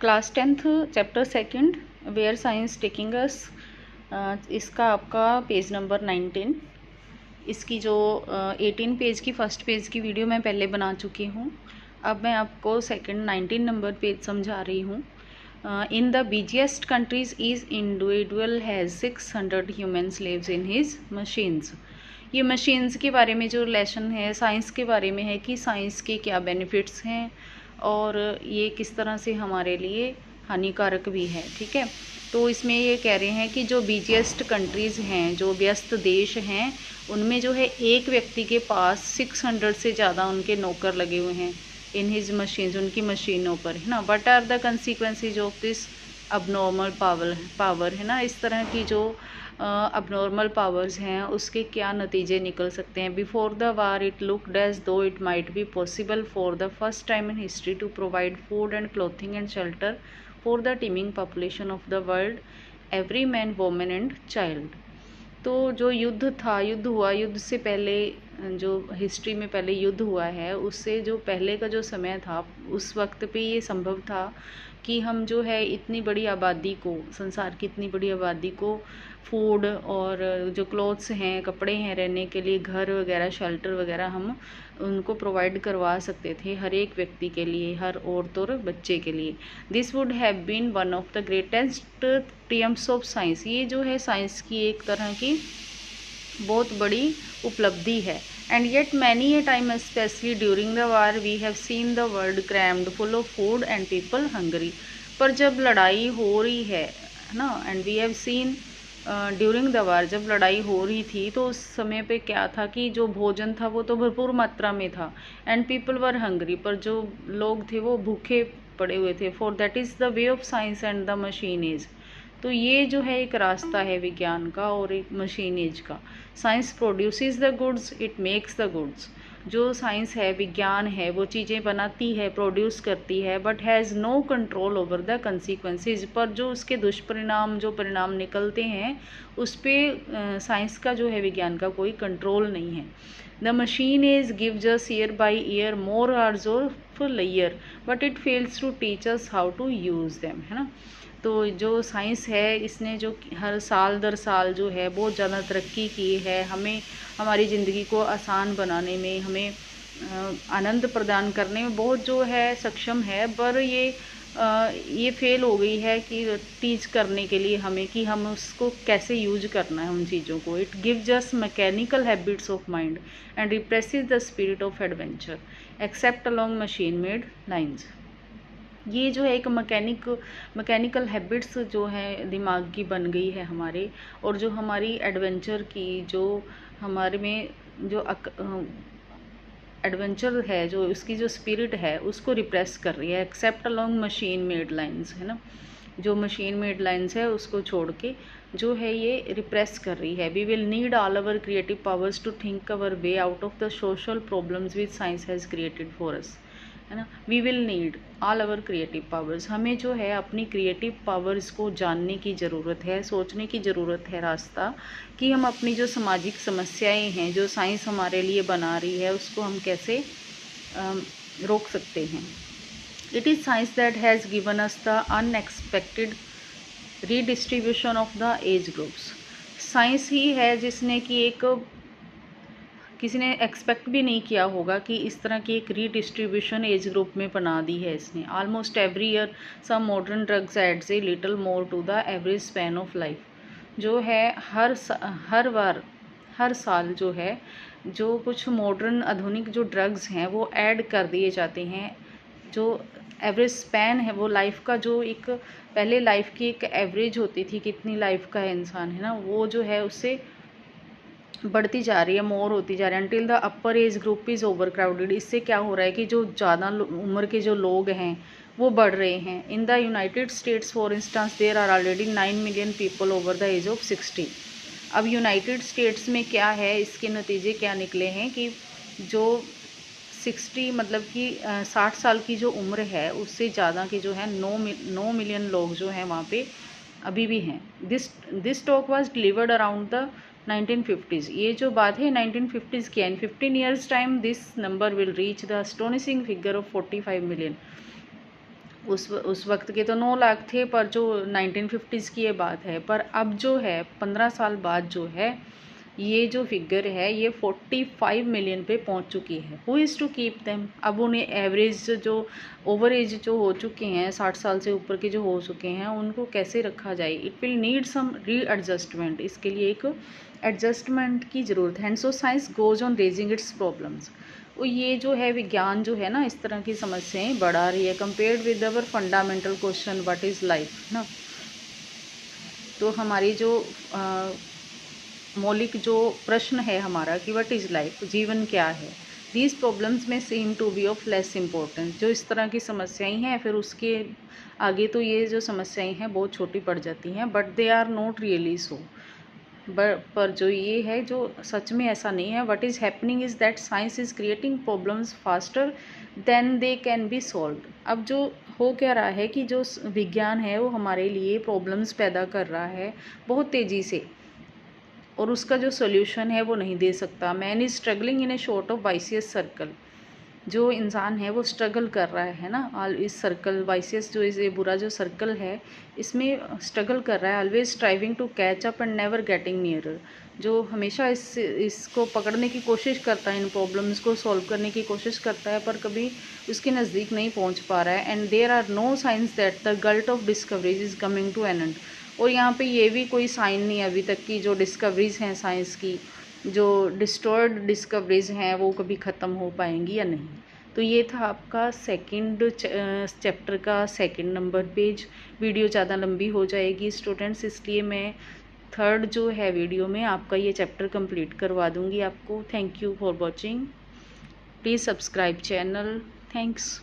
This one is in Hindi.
Class 10th chapter second where science taking us. इसका आपका पेज नंबर 19। इसकी जो 18 पेज की फर्स्ट पेज की वीडियो मैं पहले बना चुकी हूँ। अब मैं आपको सेकंड 19 नंबर पेज समझा रही हूँ। In the busiest countries each individual has 600 human slaves in his machines. ये मशीन्स के बारे में जो लेसन है साइंस के बारे में है कि साइंस के क्या बेनिफिट्स हैं और ये किस तरह से हमारे लिए हानिकारक भी है। ठीक है, तो इसमें ये कह रहे हैं कि जो बिजिएस्ट कंट्रीज़ हैं, जो व्यस्त देश हैं, उनमें जो है एक व्यक्ति के पास 600 से ज़्यादा उनके नौकर लगे हुए हैं इन हिज मशीन्स, उनकी मशीनों पर, है ना। What are the consequences of this abnormal power है ना। इस तरह की जो अबनॉर्मल पावर्स हैं उसके क्या नतीजे निकल सकते हैं। Before the war it looked as though it might be possible for the first time in history to provide food and clothing and shelter for the teeming population of the world, every man women and child. तो जो युद्ध हुआ, युद्ध से पहले जो हिस्ट्री में पहले युद्ध हुआ है उससे जो पहले का जो समय था उस वक्त पे ये संभव था कि हम जो है इतनी बड़ी आबादी को, संसार की इतनी बड़ी आबादी को फूड और जो क्लोथ्स हैं, कपड़े हैं, रहने के लिए घर वगैरह, शेल्टर वगैरह हम उनको प्रोवाइड करवा सकते थे हर एक व्यक्ति के लिए, हर औरत और बच्चे के लिए। This would have been one of the greatest triumphs of science. ये जो है साइंस की एक तरह की बहुत बड़ी उपलब्धि है। And yet many a time specially during the war we have seen the world crammed full of food and people hungry. पर जब लड़ाई हो रही है ना, and we have seen during the war, जब लड़ाई हो रही थी तो उस समय पे क्या था कि जो भोजन था वो तो भरपूर मात्रा में था, एंड पीपल वर हंगरी, पर जो लोग थे वो भूखे पड़े हुए थे। For that is the way of science and the machine age. तो ये जो है एक रास्ता है विज्ञान का और एक मशीन एज का। Science produces the goods, it makes the goods. जो साइंस है, विज्ञान है, वो चीज़ें बनाती है, प्रोड्यूस करती है, but has no control over the consequences. पर जो उसके दुष्परिणाम, जो परिणाम निकलते हैं उस पर साइंस का जो है, विज्ञान का कोई कंट्रोल नहीं है। The machine age gives us year by year more hours of year, but it fails to teach us how to use them, है ना। तो जो साइंस है इसने जो हर साल दर साल जो है बहुत ज़्यादा तरक्की की है, हमें हमारी ज़िंदगी को आसान बनाने में, हमें आनंद प्रदान करने में बहुत जो है सक्षम है। पर ये फेल हो गई है कि टीच करने के लिए हमें कि हम उसको कैसे यूज करना है उन चीज़ों को। It gives us mechanical habits of mind and represses the spirit of adventure except along machine made lines. ये जो है एक मैकेनिकल हैबिट्स जो है दिमाग की बन गई है हमारे, और जो हमारी एडवेंचर की, जो हमारे में जो एडवेंचर है, जो उसकी जो स्पिरिट है उसको रिप्रेस कर रही है। Except along machine made lines, है ना। जो मशीन मेड लाइंस है उसको छोड़ के जो है ये रिप्रेस कर रही है। We will need all our creative powers to think our way out of the social problems which science has created for us, है ना। We will need all our creative powers. हमें जो है अपनी क्रिएटिव पावर्स को जानने की ज़रूरत है, सोचने की ज़रूरत है रास्ता, कि हम अपनी जो सामाजिक समस्याएं हैं जो साइंस हमारे लिए बना रही है उसको हम कैसे रोक सकते हैं। It is science that has given us the unexpected redistribution of the age groups. Science ही है जिसने कि एक किसी ने एक्सपेक्ट भी नहीं किया होगा कि इस तरह की एक रीडिस्ट्रीब्यूशन एज ग्रुप में बना दी है इसने। Almost every year some modern drugs adds a little more to the average span of life. जो है हर साल जो है, जो कुछ मॉडर्न आधुनिक जो ड्रग्स हैं वो ऐड कर दिए जाते हैं। जो एवरेज स्पैन है वो लाइफ का, जो एक पहले लाइफ की एक एवरेज होती थी कितनी लाइफ का है इंसान, है ना, वो जो है उससे बढ़ती जा रही है, मोर होती जा रही है। Until the upper age group is over crowded. इससे क्या हो रहा है कि जो ज़्यादा उम्र के जो लोग हैं वो बढ़ रहे हैं। In the United States for instance there are already 9 million people over the age of 60। अब यूनाइटेड स्टेट्स में क्या है, इसके नतीजे क्या निकले हैं कि जो 60 मतलब कि 60 साल की जो उम्र है उससे ज़्यादा की जो है 9 मिलियन लोग जो हैं वहाँ पे अभी भी हैं। This talk was delivered around the 1950s। ये जो बात है 1950s की है। In 15 years time this number will reach the astonishing figure of 45 million. उस वक्त के तो 9 लाख थे, पर जो 1950s की ये बात है। पर अब जो है 15 साल बाद जो है ये जो फिगर है ये 45 मिलियन पे पहुंच चुकी है। Who is to keep them? अब उन्हें एवरेज जो ओवर एज जो हो चुके हैं, 60 साल से ऊपर के जो हो चुके हैं, उनको कैसे रखा जाए? It will need some readjustment. इसके लिए एक एडजस्टमेंट की ज़रूरत है। And so science goes on raising its problems. और ये जो है विज्ञान जो है ना, इस तरह की समस्याएं बढ़ा रही है compared with our fundamental question what is life ना। तो हमारी जो मौलिक जो प्रश्न है हमारा कि व्हाट इज़ लाइफ, जीवन क्या है, these problems may seem to be of less importance. जो इस तरह की समस्याएं हैं, फिर उसके आगे तो ये जो समस्याएं हैं बहुत छोटी पड़ जाती हैं, but they are not really so. पर जो ये है जो सच में ऐसा नहीं है। What is happening is that science is creating problems faster than they can be solved. अब जो हो क्या रहा है कि जो विज्ञान है वो हमारे लिए प्रॉब्लम्स पैदा कर रहा है बहुत तेज़ी से, और उसका जो सोल्यूशन है वो नहीं दे सकता। Man is struggling in a short of vicious circle. जो इंसान है वो स्ट्रगल कर रहा है ना, इस सर्कल वाइसियस जो इस ये बुरा जो सर्कल है इसमें स्ट्रगल कर रहा है। Always striving to catch up and never getting nearer. जो हमेशा इसको पकड़ने की कोशिश करता है, इन प्रॉब्लम्स को सॉल्व करने की कोशिश करता है, पर कभी उसके नज़दीक नहीं पहुंच पा रहा है। And there are no science that the glut of discoveries is coming to an end. और यहाँ पे ये भी कोई साइन नहीं अभी तक की जो डिस्कवरीज़ हैं साइंस की, जो डिस्ट्रॉयड डिस्कवरीज़ हैं वो कभी ख़त्म हो पाएंगी या नहीं। तो ये था आपका सेकंड चैप्टर का सेकंड नंबर पेज। वीडियो ज़्यादा लंबी हो जाएगी स्टूडेंट्स, इसलिए मैं थर्ड जो है वीडियो में आपका ये चैप्टर कंप्लीट करवा दूँगी आपको। Thank you for watching. Please subscribe channel. Thanks.